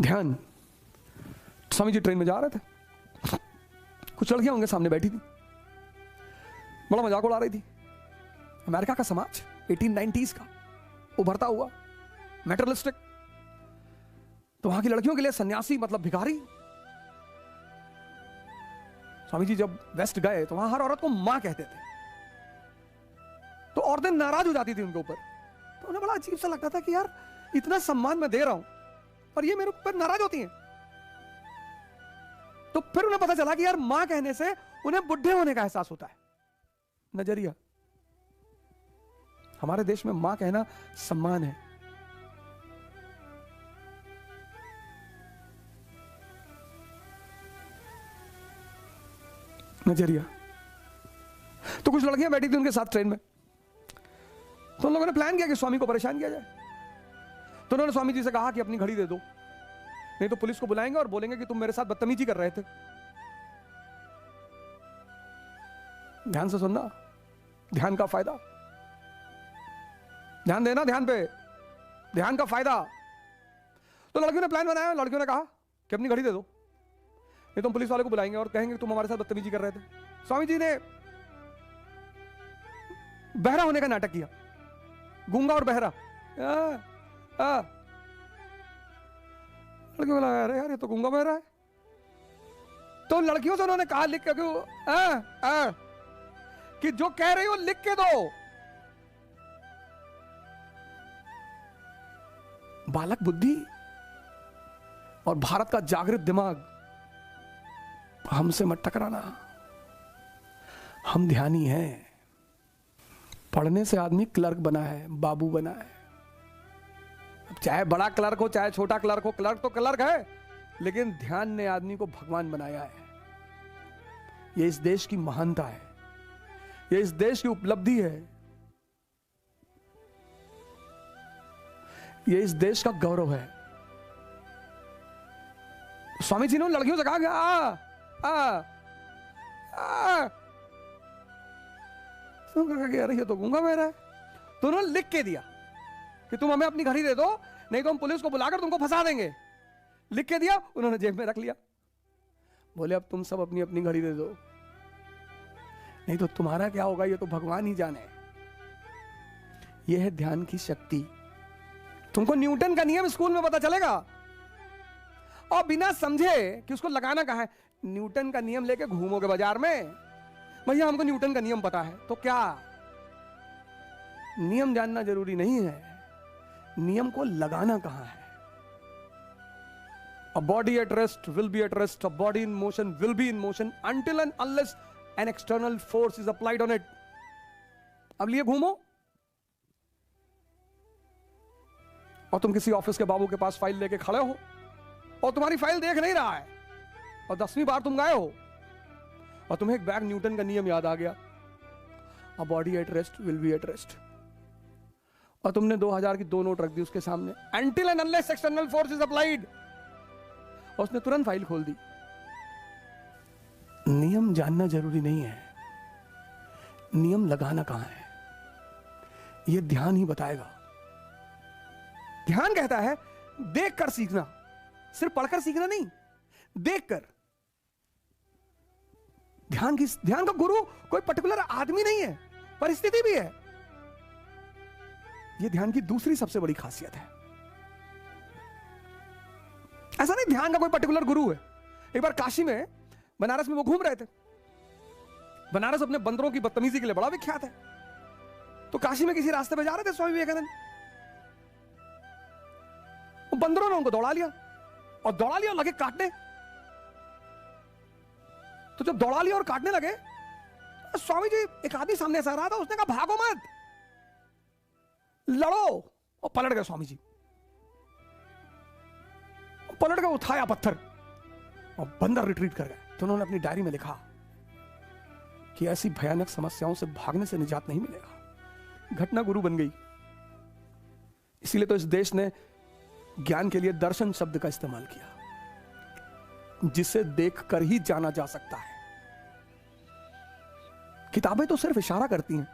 ध्यान। स्वामी जी ट्रेन में जा रहे थे, कुछ लड़कियां उनके सामने बैठी थी, बड़ा मजाक उड़ा रही थी। अमेरिका का समाज 1890s का उभरता हुआ मेटरलिस्टिक, तो वहां की लड़कियों के लिए सन्यासी मतलब भिखारी। स्वामी जी जब वेस्ट गए तो वहां हर औरत को मां कहते थे, तो औरतें नाराज हो जाती थी उनके ऊपर। तो उन्हें बड़ा अजीब सा लगता था कि यार इतना सम्मान मैं दे रहा हूं और ये मेरे ऊपर नाराज होती हैं। तो फिर उन्हें पता चला कि यार मां कहने से उन्हें बुढ़े होने का एहसास होता है। नजरिया। हमारे देश में मां कहना सम्मान है। नजरिया। तो कुछ लड़कियां बैठी थी उनके साथ ट्रेन में, तो उन लोगों ने प्लान किया कि स्वामी को परेशान किया जाए। तो उन्होंने स्वामी जी से कहा कि अपनी घड़ी दे दो, नहीं तो पुलिस को बुलाएंगे और बोलेंगे कि तुम मेरे साथ बदतमीजी कर रहे थे। ध्यान से सुनना, ध्यान का फायदा, ध्यान देना, ध्यान पे, ध्यान का फायदा। तो लड़कियों ने प्लान बनाया, लड़कियों ने कहा कि अपनी घड़ी दे दो, नहीं तो हम पुलिस वाले को बुलाएंगे और कहेंगे तुम हमारे साथ बदतमीजी कर रहे थे। स्वामी जी ने बहरा होने का नाटक किया, गूंगा और बहरा। लड़कियों को लगा अरे यार ये तो गूंगा बहरा है। तो लड़कियों से उन्होंने कहा लिख के कि जो कह रही हो लिख के दो। बालक बुद्धि और भारत का जागृत दिमाग, हमसे मत टकराना, हम ध्यानी हैं। पढ़ने से आदमी क्लर्क बना है, बाबू बना है। चाहे बड़ा क्लर्क हो चाहे छोटा क्लर्क हो, क्लर्क तो क्लर्क है, लेकिन ध्यान ने आदमी को भगवान बनाया है। यह इस देश की महानता है, यह इस देश की उपलब्धि है, यह इस देश का गौरव है। स्वामी जी ने लड़कियों से कहा कि अरे ये तो गूंगा बहरा है। तो उन्होंने लिख के दिया कि तुम हमें अपनी घड़ी दे दो, नहीं तो हम पुलिस को बुलाकर तुमको फंसा देंगे। लिख के दिया, उन्होंने जेब में रख लिया। बोले अब तुम सब अपनी अपनी घड़ी दे दो, नहीं तो तुम्हारा क्या होगा ये तो भगवान ही जाने। यह है ध्यान की शक्ति। तुमको न्यूटन का नियम स्कूल में पता चलेगा और बिना समझे कि उसको लगाना कहां है, न्यूटन का नियम लेके घूमोगे बाजार में, भैया हमको न्यूटन का नियम पता है। तो क्या नियम जानना जरूरी नहीं है, नियम को लगाना कहां है। A body at rest will be at rest, a body in motion will be in motion until and unless an external force is applied on it. अब लिए घूमो और तुम किसी ऑफिस के बाबू के पास फाइल लेके खड़े हो और तुम्हारी फाइल देख नहीं रहा है और 10वीं बार तुम गए हो और तुम्हें एक बैग न्यूटन का नियम याद आ गया, a body at rest will be at rest, और तुमने 2000 की 2 नोट रख दी उसके सामने, until and unless external force is applied, और उसने तुरंत फाइल खोल दी। नियम जानना जरूरी नहीं है, नियम लगाना कहां है यह ध्यान ही बताएगा। ध्यान कहता है देखकर सीखना, सिर्फ पढ़कर सीखना नहीं, देखकर। ध्यान का गुरु कोई पर्टिकुलर आदमी नहीं है, परिस्थिति भी है। यह ध्यान की दूसरी सबसे बड़ी खासियत है। ऐसा नहीं ध्यान का कोई पर्टिकुलर गुरु है। एक बार काशी में, बनारस में वो घूम रहे थे। बनारस अपने बंदरों की बदतमीजी के लिए बड़ा विख्यात है। तो काशी में किसी रास्ते पे जा रहे थे स्वामी विवेकानंद, बंदरों ने उनको दौड़ा लिया और लगे काटने। तो जब दौड़ा लिया और काटने लगे, तो स्वामी जी, एक आदमी सामने से आ रहा था, उसने कहा भागो मत, लड़ो। और पलट गए स्वामी जी, पलट गए, उठाया पत्थर और बंदर रिट्रीट कर गए। तो उन्होंने अपनी डायरी में लिखा कि ऐसी भयानक समस्याओं से भागने से निजात नहीं मिलेगा। घटना गुरु बन गई। इसीलिए तो इस देश ने ज्ञान के लिए दर्शन शब्द का इस्तेमाल किया, जिसे देखकर ही जाना जा सकता है। किताबें तो सिर्फ इशारा करती हैं,